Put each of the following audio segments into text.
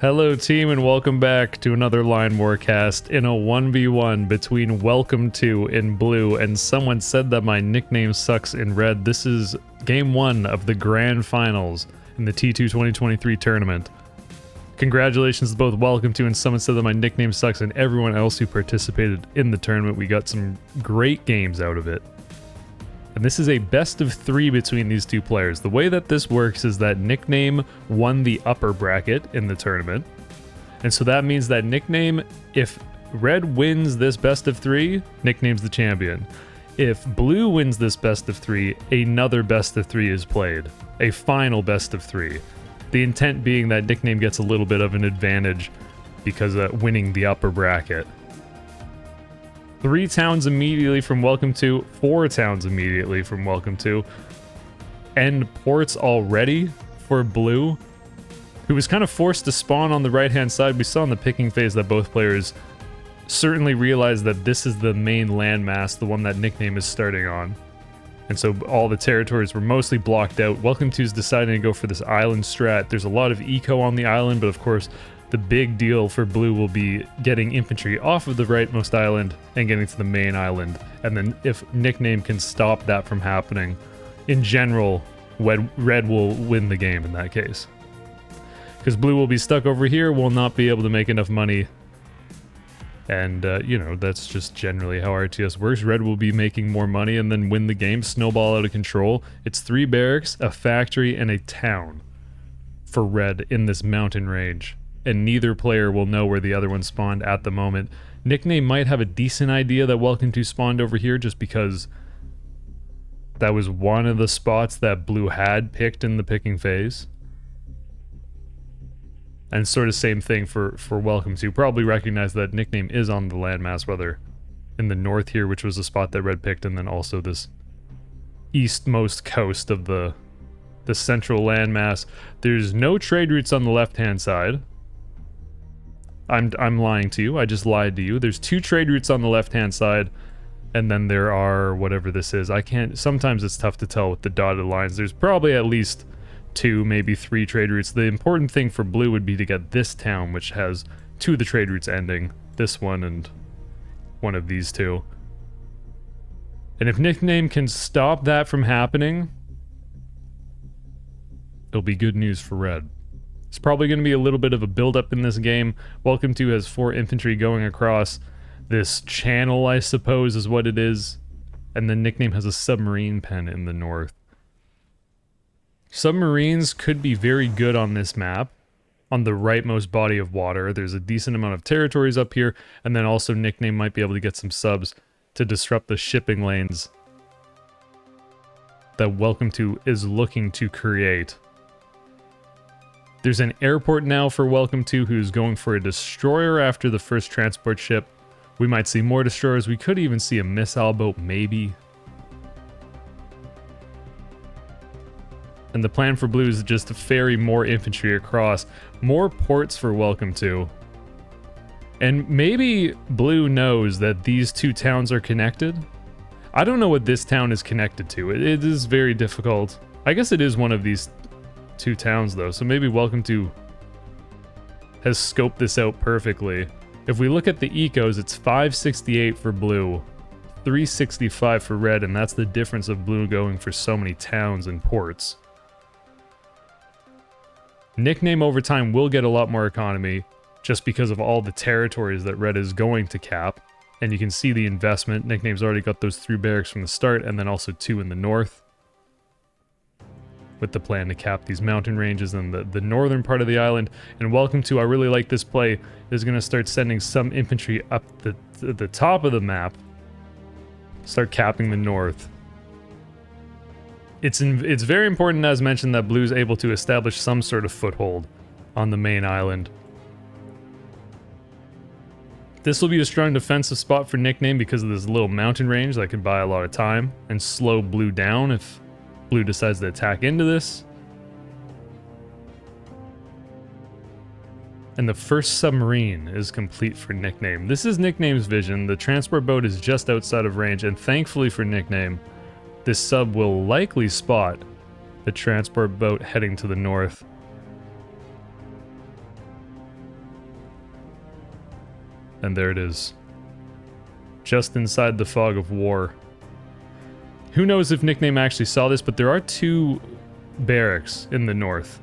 Hello team and welcome back to another Line Warcast in a 1v1 between WelcomeTo in blue and Someone Said That My Nickname Sucks in red. This is game 1 of the grand finals in the T2 2023 tournament. Congratulations to both WelcomeTo and Someone Said That My Nickname Sucks and everyone else who participated in the tournament. We got some great games out of it. And this is a best of 3 between these two players. The way that this works is that Nickname won the upper bracket in the tournament. And so that means that Nickname, if Red wins this best of 3, Nickname's the champion. If Blue wins this best of 3, another best of 3 is played. A final best of 3. The intent being that Nickname gets a little bit of an advantage because of winning the upper bracket. 3 towns immediately from WelcomeTo, 4 towns immediately from WelcomeTo, and ports already for Blue, who was kind of forced to spawn on the right-hand side. We saw in the picking phase that both players certainly realized that this is the main landmass, the one that Nickname is starting on. And so all the territories were mostly blocked out. WelcomeTo's deciding to go for this island strat. There's a lot of eco on the island, but of course, the big deal for Blue will be getting infantry off of the rightmost island and getting to the main island. And then if Nickname can stop that from happening, in general, Red will win the game in that case. Because Blue will be stuck over here, will not be able to make enough money. And, you know, that's just generally how RTS works. Red will be making more money and then win the game, snowball out of control. It's 3 barracks, a factory, and a town for Red in this mountain range. And neither player will know where the other one spawned at the moment. Nickname might have a decent idea that WelcomeTo spawned over here just because that was one of the spots that Blue had picked in the picking phase. And sort of same thing for WelcomeTo. Probably recognize that Nickname is on the landmass, whether in the north here, which was the spot that Red picked, and then also this eastmost coast of the central landmass. There's no trade routes on the left-hand side. I'm lying to you. I just lied to you. There's 2 trade routes on the left-hand side, and then there are whatever this is. Sometimes it's tough to tell with the dotted lines. There's probably at least 2, maybe 3 trade routes. The important thing for Blue would be to get this town, which has 2 of the trade routes ending. This one and one of these 2. And if Nickname can stop that from happening, it'll be good news for Red. It's probably going to be a little bit of a build-up in this game. WelcomeTo has 4 infantry going across this channel, I suppose, is what it is. And the Nickname has a submarine pen in the north. Submarines could be very good on this map. On the rightmost body of water, there's a decent amount of territories up here. And then also Nickname might be able to get some subs to disrupt the shipping lanes that WelcomeTo is looking to create. There's an airport now for WelcomeTo who's going for a destroyer after the first transport ship. We might see more destroyers. We could even see a missile boat, maybe. And the plan for Blue is just to ferry more infantry across. More ports for WelcomeTo. And maybe Blue knows that these 2 towns are connected. I don't know what this town is connected to. It is very difficult. I guess it is one of these 2 towns though, so maybe WelcomeTo has scoped this out perfectly. If we look at the ecos, it's 568 for Blue, 365 for Red, and that's the difference of Blue going for so many towns and ports. Nickname over time will get a lot more economy just because of all the territories that Red is going to cap, and you can see the investment. Nickname's already got those 3 barracks from the start, and then also 2 in the north, with the plan to cap these mountain ranges and the northern part of the island. And WelcomeTo, I really like this play, is going to start sending some infantry up the top of the map, start capping the north. It's very important, as mentioned, that Blue's able to establish some sort of foothold on the main island. This will be a strong defensive spot for Nickname because of this little mountain range that can buy a lot of time and slow Blue down if Blue decides to attack into this. And the first submarine is complete for Nickname. This is Nickname's vision. The transport boat is just outside of range, and thankfully for Nickname, this sub will likely spot the transport boat heading to the north. And there it is. Just inside the fog of war. Who knows if Nickname actually saw this, but there are 2 barracks in the north.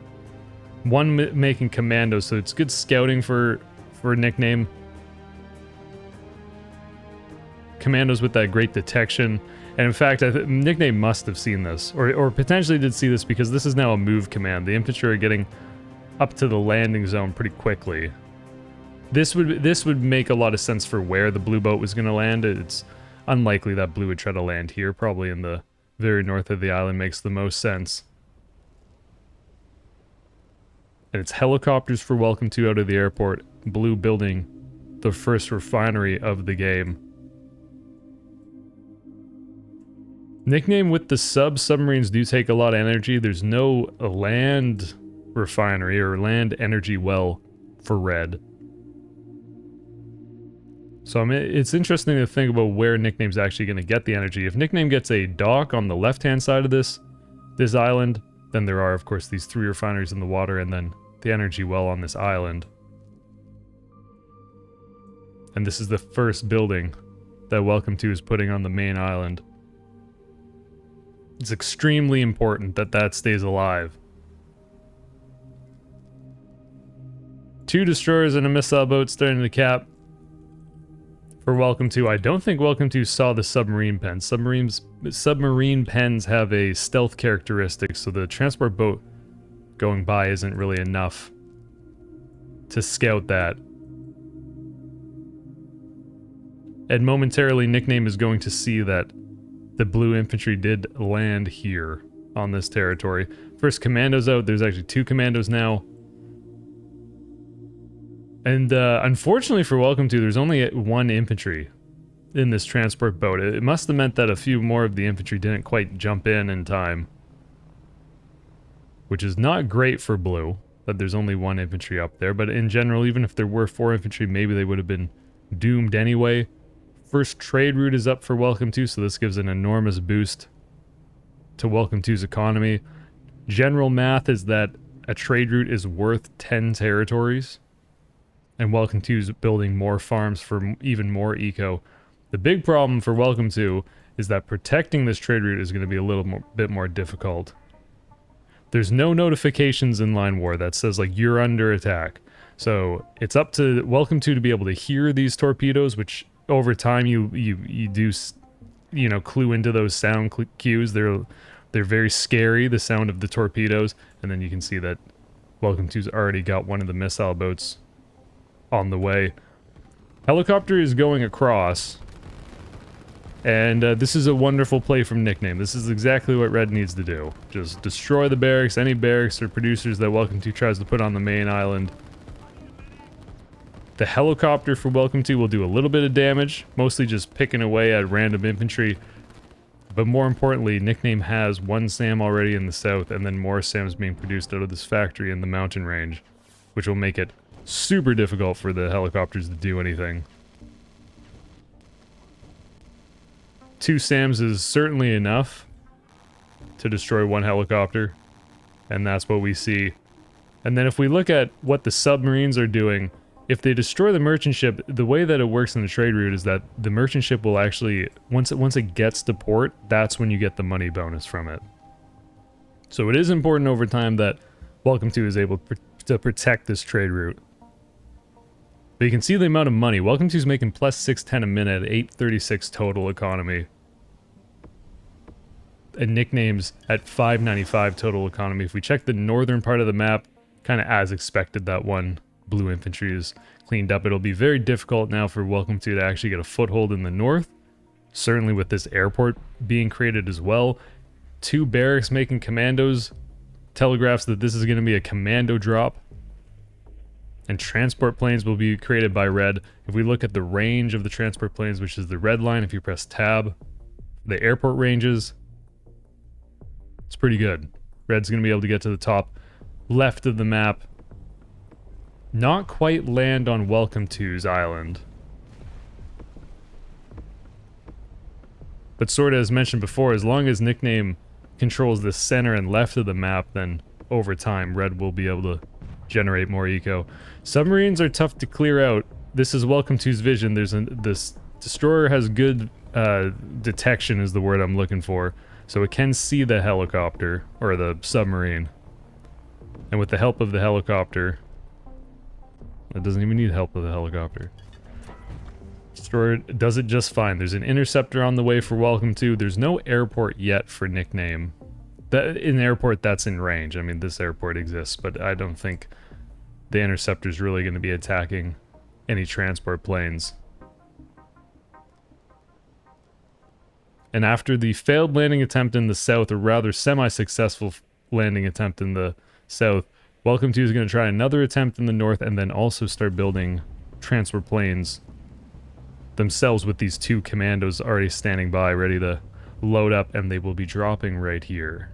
One making commandos, so it's good scouting for Nickname. Commandos with that great detection. And in fact, Nickname must have seen this, or potentially did see this, because this is now a move command. The infantry are getting up to the landing zone pretty quickly. This would make a lot of sense for where the blue boat was going to land. It's unlikely that blue would try to land here. Probably in the very north of the island makes the most sense. And it's helicopters for WelcomeTo out of the airport. Blue building the first refinery of the game. Nickname with the submarines do take a lot of energy. There's no land refinery or land energy well for red. So I mean, it's interesting to think about where Nickname's actually going to get the energy. If Nickname gets a dock on the left-hand side of this island, then there are, of course, these 3 refineries in the water and then the energy well on this island. And this is the first building that WelcomeTo is putting on the main island. It's extremely important that that stays alive. 2 destroyers and a missile boat starting to cap for WelcomeTo. I don't think WelcomeTo saw the submarine pens. Submarine pens have a stealth characteristic, so the transport boat going by isn't really enough to scout that. And momentarily, Nickname is going to see that the blue infantry did land here on this territory. First commandos out. There's actually 2 commandos now. And unfortunately for WelcomeTo, there's only 1 infantry in this transport boat. It must have meant that a few more of the infantry didn't quite jump in time. Which is not great for blue, that there's only 1 infantry up there. But in general, even if there were 4 infantry, maybe they would have been doomed anyway. First trade route is up for WelcomeTo, so this gives an enormous boost to WelcomeTo's economy. General math is that a trade route is worth 10 territories. And WelcomeTo's building more farms for even more eco. The big problem for WelcomeTo is that protecting this trade route is going to be a little bit more difficult. There's no notifications in Line War that says, like, you're under attack. So it's up to WelcomeTo to be able to hear these torpedoes, which over time you do, you know, clue into those sound cues. They're very scary, the sound of the torpedoes. And then you can see that WelcomeTo's already got one of the missile boats on the way. Helicopter is going across, and this is a wonderful play from Nickname. This is exactly what Red needs to do. Just destroy the barracks, any barracks or producers that WelcomeTo tries to put on the main island. The helicopter for WelcomeTo will do a little bit of damage, mostly just picking away at random infantry. But more importantly, Nickname has 1 SAM already in the south, and then more SAMs being produced out of this factory in the mountain range, which will make it super difficult for the helicopters to do anything. 2 SAMs is certainly enough to destroy 1 helicopter, and that's what we see. And then if we look at what the submarines are doing, if they destroy the merchant ship, the way that it works in the trade route is that the merchant ship will actually, once it gets to port, that's when you get the money bonus from it. So it is important over time that WelcomeTo is able to protect this trade route. But you can see the amount of money. WelcomeTo's making plus 610 a minute, 836 total economy. And Nickname's at 595 total economy. If we check the northern part of the map, kind of as expected, that 1 blue infantry is cleaned up. It'll be very difficult now for WelcomeTo to actually get a foothold in the north. Certainly with this airport being created as well. 2 barracks making commandos telegraphs that this is going to be a commando drop. And transport planes will be created by Red. If we look at the range of the transport planes, which is the red line, if you press tab, the airport ranges, it's pretty good. Red's going to be able to get to the top left of the map. Not quite land on WelcomeTo's island. But sort of as mentioned before, as long as Nickname controls the center and left of the map, then over time Red will be able to generate more eco. Submarines are tough to clear out this is Welcome To's vision. This destroyer has good detection is the word I'm looking for. So it can see the helicopter, or the submarine. And with the help of the helicopter... It doesn't even need help with the helicopter. Destroyer does it just fine. There's an interceptor on the way for Welcome To. There's no airport yet for Nickname. In the airport, that's in range. I mean, this airport exists, but I don't think the interceptor's really going to be attacking any transport planes. And after the failed landing attempt in the south, or rather semi-successful landing attempt in the south, Welcome To is going to try another attempt in the north and then also start building transport planes themselves with these two commandos already standing by, ready to load up, and they will be dropping right here.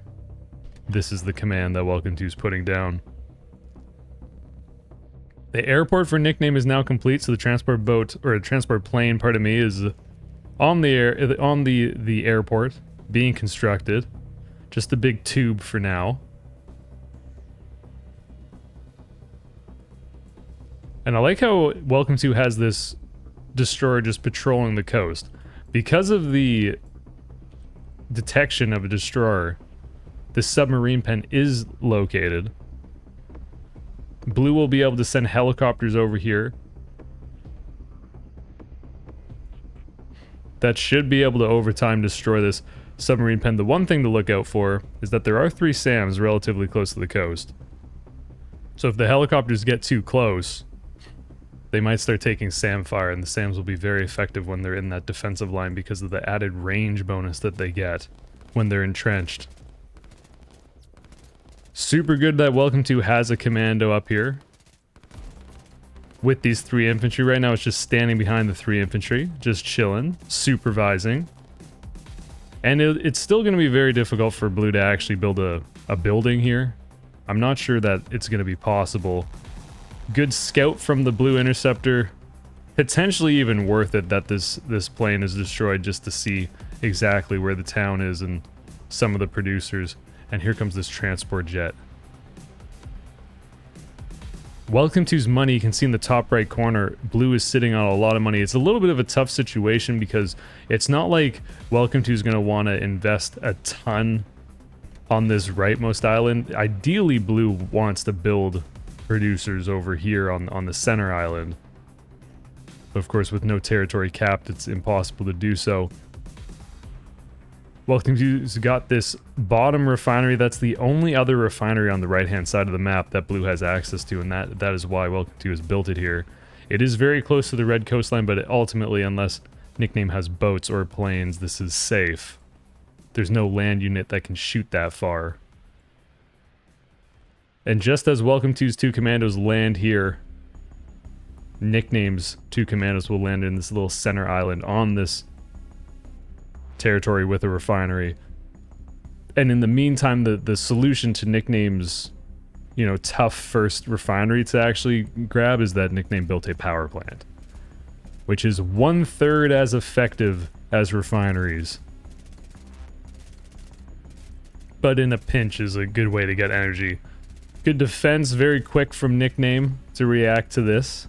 This is the command that Welcome To is putting down. The airport for Nickname is now complete, so the transport boat, or transport plane, pardon me, is on the air, on the airport, being constructed. Just a big tube for now. And I like how Welcome To has this destroyer just patrolling the coast. Because of the detection of a destroyer, the submarine pen is located. Blue will be able to send helicopters over here. That should be able to, over time, destroy this submarine pen. The one thing to look out for is that there are 3 SAMs relatively close to the coast. So if the helicopters get too close, they might start taking SAM fire, and the SAMs will be very effective when they're in that defensive line because of the added range bonus that they get when they're entrenched. Super good that Welcome To has a commando up here with these 3 infantry. Right now it's just standing behind the 3 infantry, just chilling, supervising. And it's still going to be very difficult for Blue to actually build a building here. I'm not sure that it's going to be possible. Good scout from the Blue interceptor. Potentially even worth it that this plane is destroyed just to see exactly where the town is and some of the producers. And here comes this transport jet. Welcome To's money, you can see in the top right corner, Blue is sitting on a lot of money. It's a little bit of a tough situation because it's not like Welcome To is going to want to invest a ton on this rightmost island. Ideally, Blue wants to build producers over here on the center island. But of course, with no territory capped, it's impossible to do so. Welcome To's got this bottom refinery. That's the only other refinery on the right-hand side of the map that Blue has access to, and that is why Welcome To has built it here. It is very close to the red coastline, but ultimately, unless Nickname has boats or planes, this is safe. There's no land unit that can shoot that far. And just as Welcome To's 2 commandos land here, Nickname's 2 commandos will land in this little center island on this territory with a refinery. And in the meantime, the solution to Nickname's, tough first refinery to actually grab is that Nickname built a power plant, which is 1/3 as effective as refineries. But in a pinch is a good way to get energy. Good defense, very quick from Nickname to react to this.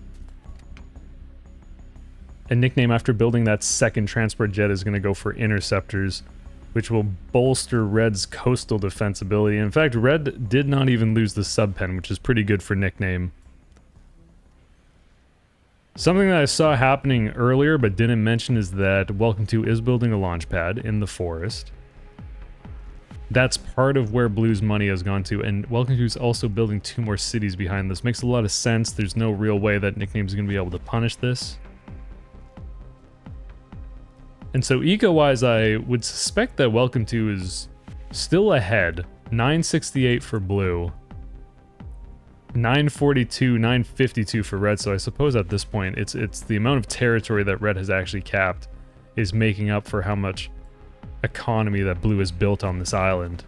And Nickname, after building that second transport jet, is going to go for interceptors, which will bolster Red's coastal defensibility. In fact, Red did not even lose the sub-pen, which is pretty good for Nickname. Something that I saw happening earlier but didn't mention is that Welcome To is building a launch pad in the forest. That's part of where Blue's money has gone to, and Welcome To is also building 2 more cities behind this. Makes a lot of sense. There's no real way that Nickname's going to be able to punish this. And so eco-wise, I would suspect that Welcome To is still ahead. 968 for Blue. 942, 952 for Red, so I suppose at this point, it's the amount of territory that Red has actually capped is making up for how much economy that Blue has built on this island.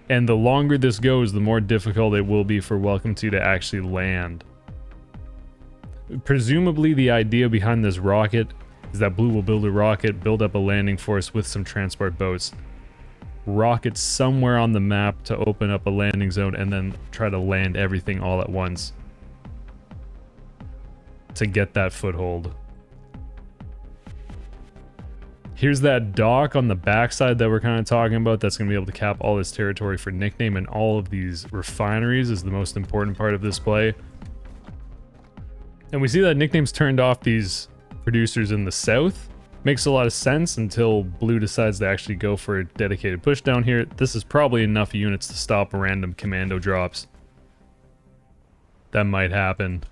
And the longer this goes, the more difficult it will be for Welcome To actually land. Presumably the idea behind this rocket is that Blue will build a rocket, build up a landing force with some transport boats, rockets somewhere on the map to open up a landing zone and then try to land everything all at once to get that foothold. Here's that dock on the backside that we're kind of talking about that's going to be able to cap all this territory for Nickname, and all of these refineries is the most important part of this play. And we see that Nickname's turned off these producers in the south. Makes a lot of sense until Blue decides to actually go for a dedicated push down here. This is probably enough units to stop random commando drops. That might happen.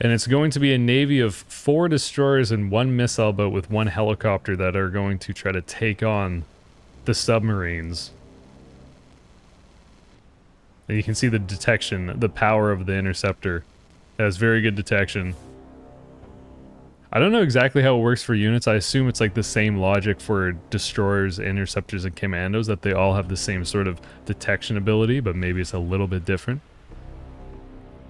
And it's going to be a navy of 4 destroyers and 1 missile boat with 1 helicopter that are going to try to take on the submarines. And you can see the detection, the power of the interceptor. It has very good detection. I don't know exactly how it works for units. I assume it's like the same logic for destroyers, interceptors, and commandos, that they all have the same sort of detection ability, but maybe it's a little bit different.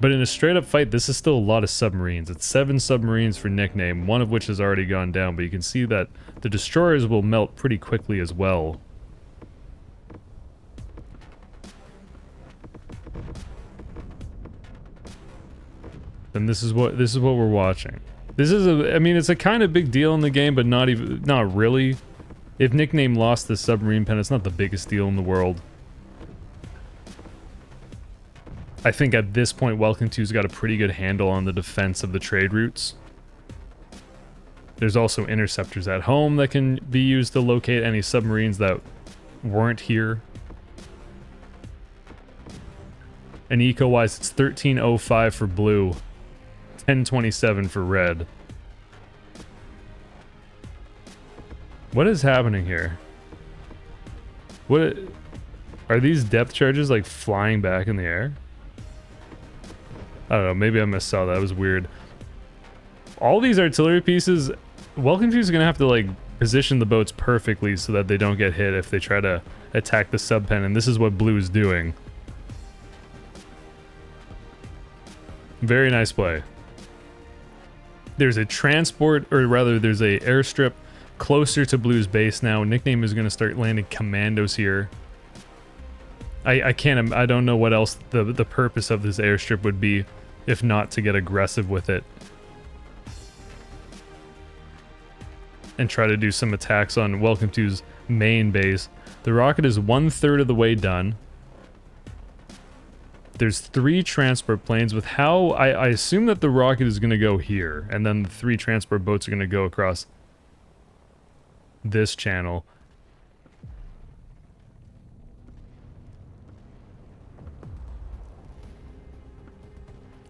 But in a straight up fight, this is still a lot of submarines. It's 7 submarines for Nickname, one of which has already gone down, but you can see that the destroyers will melt pretty quickly as well. And this is what we're watching. This is I mean, it's a kind of big deal in the game, but not really. If Nickname lost the submarine pen, it's not the biggest deal in the world. I think at this point, WelcomeTo's got a pretty good handle on the defense of the trade routes. There's also interceptors at home that can be used to locate any submarines that weren't here. And eco-wise, it's 1305 for Blue, 1027 for Red. What is happening here? What are these depth charges like flying back in the air? I don't know, maybe I missaw that. That was weird. All these artillery pieces, WelcomeTo's gonna have to like position the boats perfectly so that they don't get hit if they try to attack the sub pen, and this is what Blue is doing. Very nice play. There's a transport, or rather there's a airstrip closer to Blue's base now. Nickname is gonna start landing commandos here. I don't know what else the purpose of this airstrip would be, if not to get aggressive with it. And try to do some attacks on WelcomeTo's main base. The rocket is 1/3 of the way done. There's 3 transport planes with how... I assume that the rocket is going to go here, and then the 3 transport boats are going to go across this channel.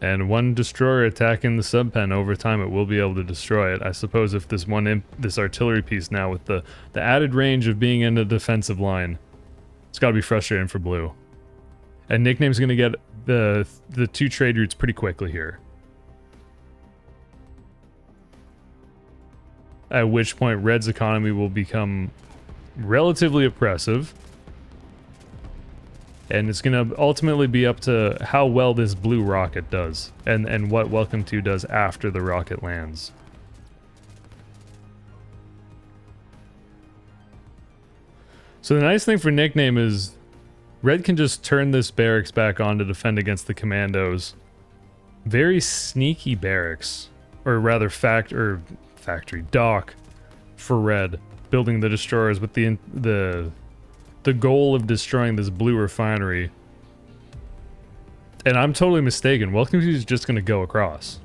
And 1 destroyer attacking the subpen. Over time, it will be able to destroy it. I suppose if this artillery piece now with the added range of being in a defensive line, it's got to be frustrating for Blue. And Nickname's going to get the 2 trade routes pretty quickly here. At which point, Red's economy will become relatively oppressive. And it's going to ultimately be up to how well this Blue rocket does, and what WelcomeTo does after the rocket lands. So the nice thing for Nickname is Red can just turn this barracks back on to defend against the commandos. Very sneaky barracks, or rather factory dock for Red, building the destroyers with the goal of destroying this Blue refinery. And I'm totally mistaken. WelcomeTo is just going to go across.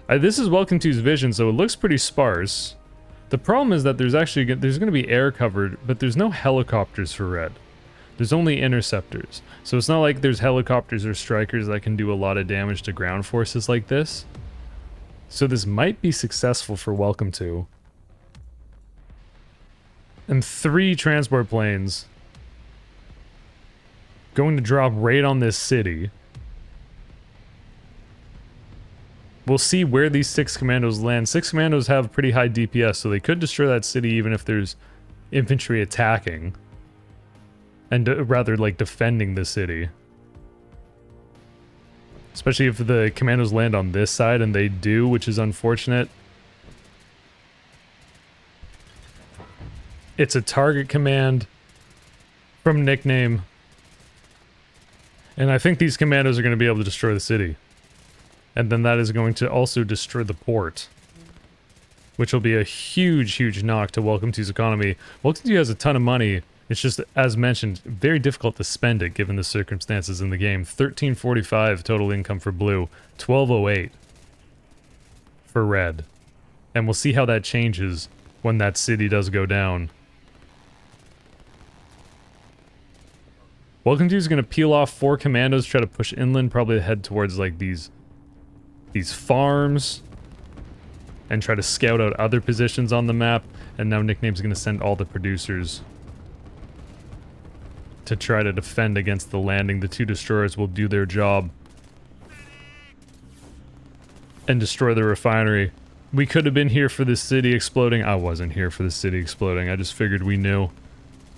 This is WelcomeTo's vision, so it looks pretty sparse. The problem is that there's going to be air covered, but there's no helicopters for Red. There's only interceptors. So it's not like there's helicopters or strikers that can do a lot of damage to ground forces like this. So this might be successful for WelcomeTo. And 3 transport planes going to drop right on this city. We'll see where these 6 commandos land. 6 commandos have pretty high DPS, so they could destroy that city even if there's infantry attacking. And rather, like, defending the city. Especially if the commandos land on this side, and they do, which is unfortunate. It's a target command from Nickname. And I think these commandos are going to be able to destroy the city. And then that is going to also destroy the port. Which will be a huge, huge knock to WelcomeTo's economy. WelcomeTo has a ton of money. It's just, as mentioned, very difficult to spend it given the circumstances in the game. 1345 total income for blue. 1208 for red. And we'll see how that changes when that city does go down. WelcomeTo is going to peel off 4 commandos, try to push inland, probably head towards like these farms, and try to scout out other positions on the map. And now Nickname's going to send all the producers to try to defend against the landing. The 2 destroyers will do their job and destroy the refinery. We could have been here for the city exploding. I wasn't here for the city exploding. I just figured we knew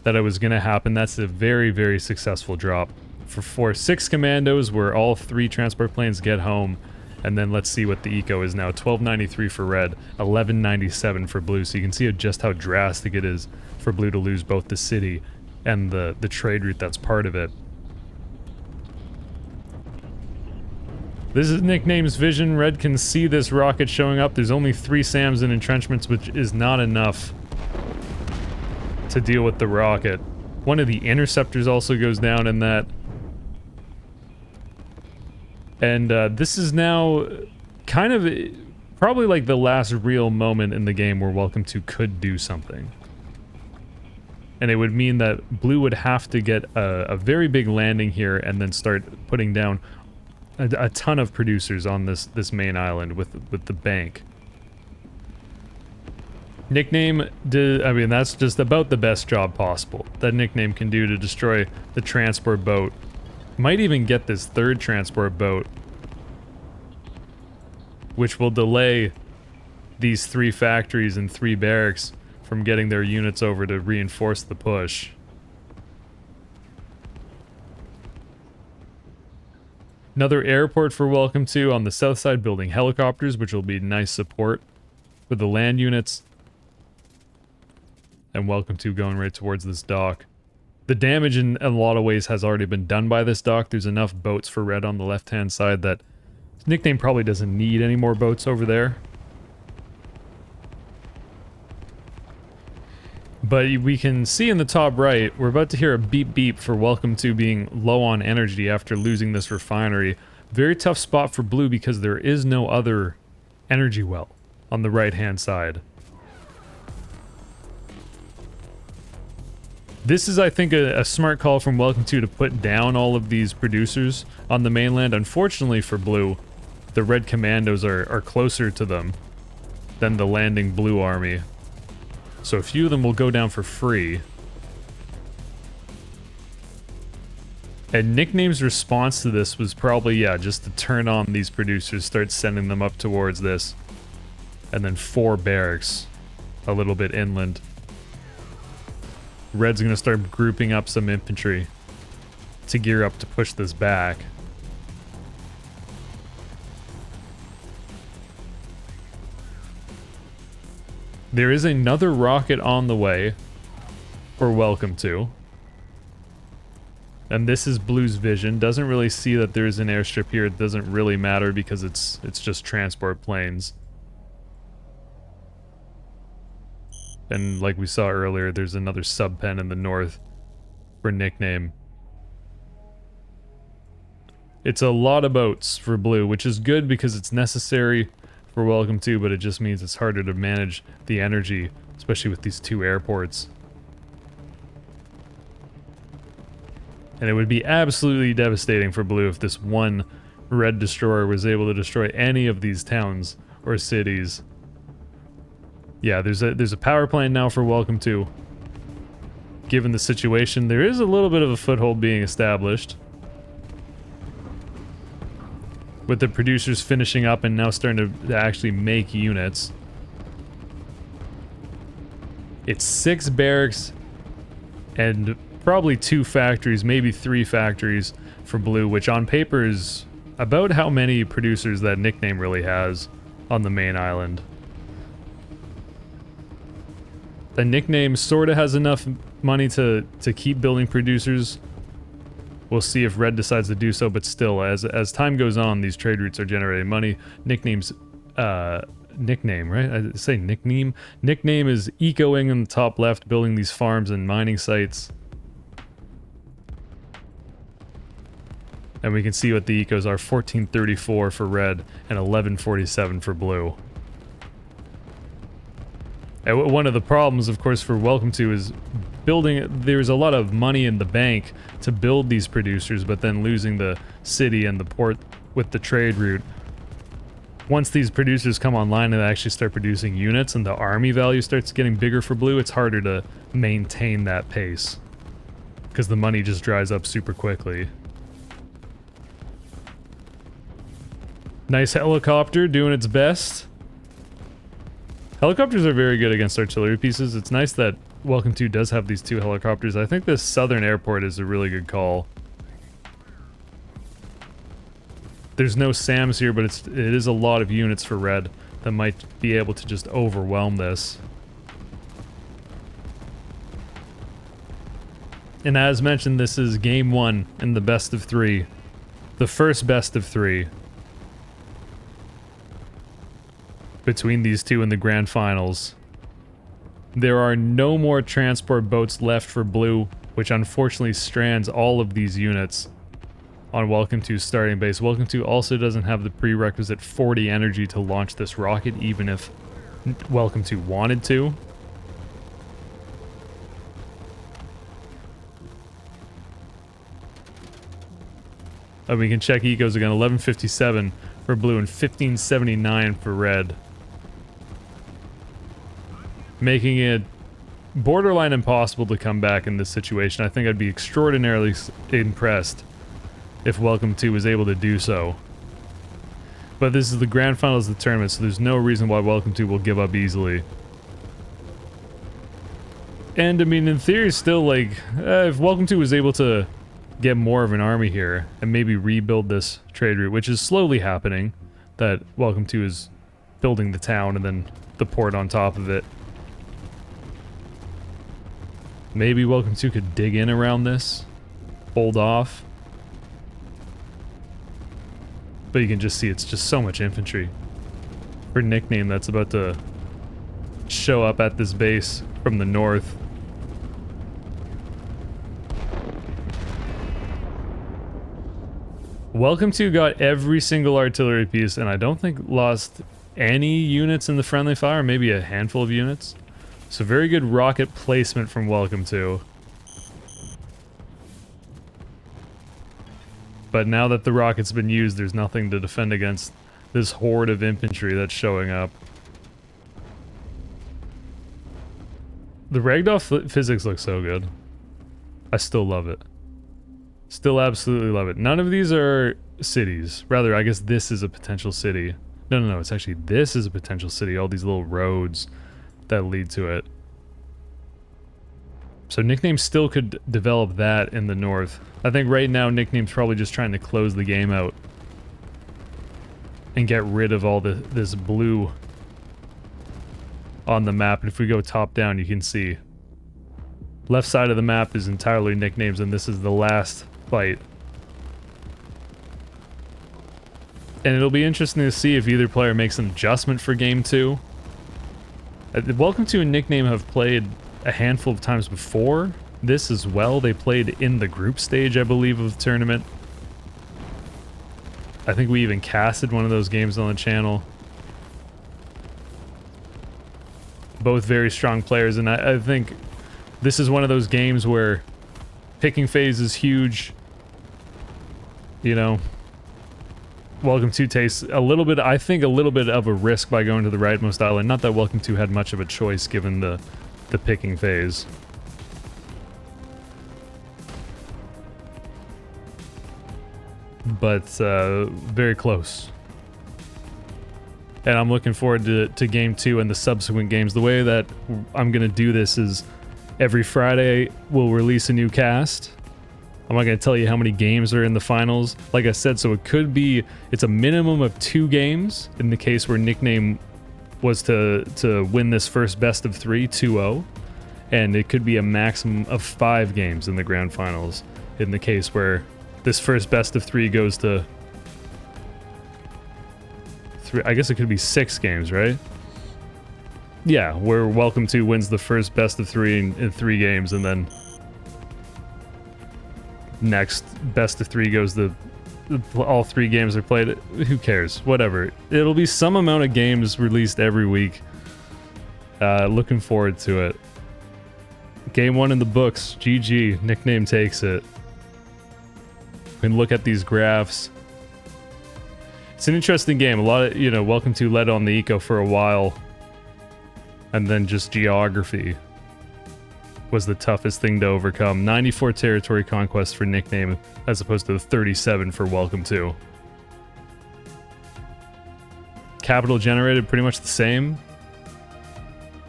that it was going to happen. That's a very, very successful drop. For 6 commandos, where all 3 transport planes get home. And then let's see what the eco is now. 1293 for red, 1197 for blue. So you can see just how drastic it is for blue to lose both the city and the trade route that's part of it. This is Nickname's vision. Red can see this rocket showing up. There's only 3 SAMs and entrenchments, which is not enough to deal with the rocket. One of the interceptors also goes down in that. And this is now kind of probably like the last real moment in the game where WelcomeTo could do something. And it would mean that blue would have to get a very big landing here and then start putting down a ton of producers on this main island with the bank. Nickname did, I mean, that's just about the best job possible that Nickname can do to destroy the transport boat. Might even get this 3rd transport boat, which will delay these 3 factories and 3 barracks from getting their units over to reinforce the push. Another airport for WelcomeTo on the south side, building helicopters, which will be nice support for the land units. And WelcomeTo going right towards this dock. The damage in a lot of ways has already been done by this dock. There's enough boats for red on the left-hand side that Nickname probably doesn't need any more boats over there. But we can see in the top right, we're about to hear a beep beep for WelcomeTo being low on energy after losing this refinery. Very tough spot for blue because there is no other energy well on the right-hand side. This is, I think, a smart call from WelcomeTo to put down all of these producers on the mainland. Unfortunately for blue, the red commandos are closer to them than the landing blue army. So a few of them will go down for free. And Nickname's response to this was probably, yeah, just to turn on these producers, start sending them up towards this. And then 4 barracks a little bit inland. Red's going to start grouping up some infantry to gear up to push this back. There is another rocket on the way for WelcomeTo. And this is Blue's vision. Doesn't really see that there's an airstrip here. It doesn't really matter because it's just transport planes. And like we saw earlier, there's another sub-pen in the north for Nickname. It's a lot of boats for Blue, which is good because it's necessary for WelcomeTo, but it just means it's harder to manage the energy, especially with these 2 airports. And it would be absolutely devastating for Blue if this one red destroyer was able to destroy any of these towns or cities. Yeah, there's a power plant now for WelcomeTo. Given the situation, there is a little bit of a foothold being established. With the producers finishing up and now starting to actually make units. It's 6 barracks and probably 2 factories, maybe 3 factories for Blue, which on paper is about how many producers that Nickname really has on the main island. The nickname sort of has enough money to keep building producers. We'll see if Red decides to do so, but still, as time goes on, these trade routes are generating money. Nicknames, nickname, right? I say nickname. Nickname is ecoing in the top left, building these farms and mining sites. And we can see what the ecos are, 1434 for Red and 1147 for Blue. And one of the problems, of course, for WelcomeTo is building. There's a lot of money in the bank to build these producers, but then losing the city and the port with the trade route. Once these producers come online and actually start producing units and the army value starts getting bigger for Blue, it's harder to maintain that pace because the money just dries up super quickly. Nice helicopter doing its best. Helicopters are very good against artillery pieces. It's nice that WelcomeTo does have these 2 helicopters. I think this southern airport is a really good call. There's no SAMs here, but it is a lot of units for Red that might be able to just overwhelm this. And as mentioned, this is game 1 in the best of 3. The first best of 3. Between these two in the grand finals. There are no more transport boats left for Blue, which unfortunately strands all of these units on WelcomeTo's starting base. WelcomeTo also doesn't have the prerequisite 40 energy to launch this rocket, even if WelcomeTo wanted to. And we can check ecos again, 1157 for Blue and 1579 for Red. Making it borderline impossible to come back in this situation. I think I'd be extraordinarily impressed if WelcomeTo was able to do so. But this is the grand finals of the tournament, so there's no reason why WelcomeTo will give up easily. And I mean, in theory, still, like, if WelcomeTo was able to get more of an army here and maybe rebuild this trade route, which is slowly happening, that WelcomeTo is building the town and then the port on top of it. Maybe WelcomeTo could dig in around this, hold off. But you can just see it's just so much infantry. For nickname that's about to show up at this base from the north. WelcomeTo got every single artillery piece, and I don't think lost any units in the friendly fire, maybe a handful of units. So very good rocket placement from WelcomeTo. But now that the rocket's been used, there's nothing to defend against this horde of infantry that's showing up. The ragdoll physics look so good. I still love it. Still absolutely love it. None of these are cities. Rather, I guess this is a potential city. No, it's actually this is a potential city. All these little roads that lead to it. So Nickname still could develop that in the north. I think right now Nickname's probably just trying to close the game out and get rid of all this blue on the map. And if we go top down, you can see left side of the map is entirely Nicknames, and this is the last fight. And it'll be interesting to see if either player makes an adjustment for game 2. WelcomeTo and Nickname have played a handful of times before this as well. They played in the group stage, I believe, of the tournament. I think we even casted one of those games on the channel. Both very strong players, and I think this is one of those games where picking phase is huge. You know, WelcomeTo takes a little bit, I think, a little bit of a risk by going to the rightmost island. Not that WelcomeTo had much of a choice given the picking phase. But very close. And I'm looking forward to game 2 and the subsequent games. The way that I'm going to do this is every Friday we'll release a new cast. I'm not going to tell you how many games are in the finals. Like I said, so it could be, it's a minimum of 2 games in the case where Nickname was to win this first best of 3, 2-0. And it could be a maximum of 5 games in the grand finals, in the case where this first best of 3 goes to... I guess it could be 6 games, right? Yeah, where WelcomeTo wins the first best of 3 in 3 games, and then next best of 3 goes to all 3 games are played. Who cares? Whatever. It'll be some amount of games released every week. Looking forward to it. Game 1 in the books. GG. Nickname takes it. We can look at these graphs. It's an interesting game. A lot of, you know, WelcomeTo led on the eco for a while. And then just geography was the toughest thing to overcome. 94 territory conquests for Nickname, as opposed to 37 for WelcomeTo. Capital generated pretty much the same.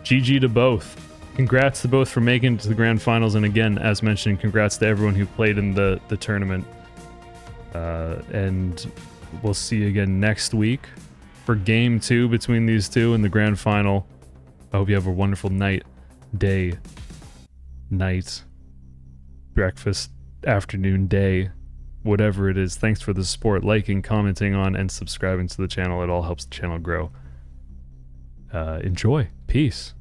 GG to both. Congrats to both for making it to the grand finals, and again, as mentioned, congrats to everyone who played in the tournament. And we'll see you again next week for game 2 between these two in the grand final. I hope you have a wonderful night, day, night, breakfast, afternoon, day, whatever it is. Thanks for the support, liking, commenting on, and subscribing to the channel. It all helps the channel grow. Enjoy. Peace.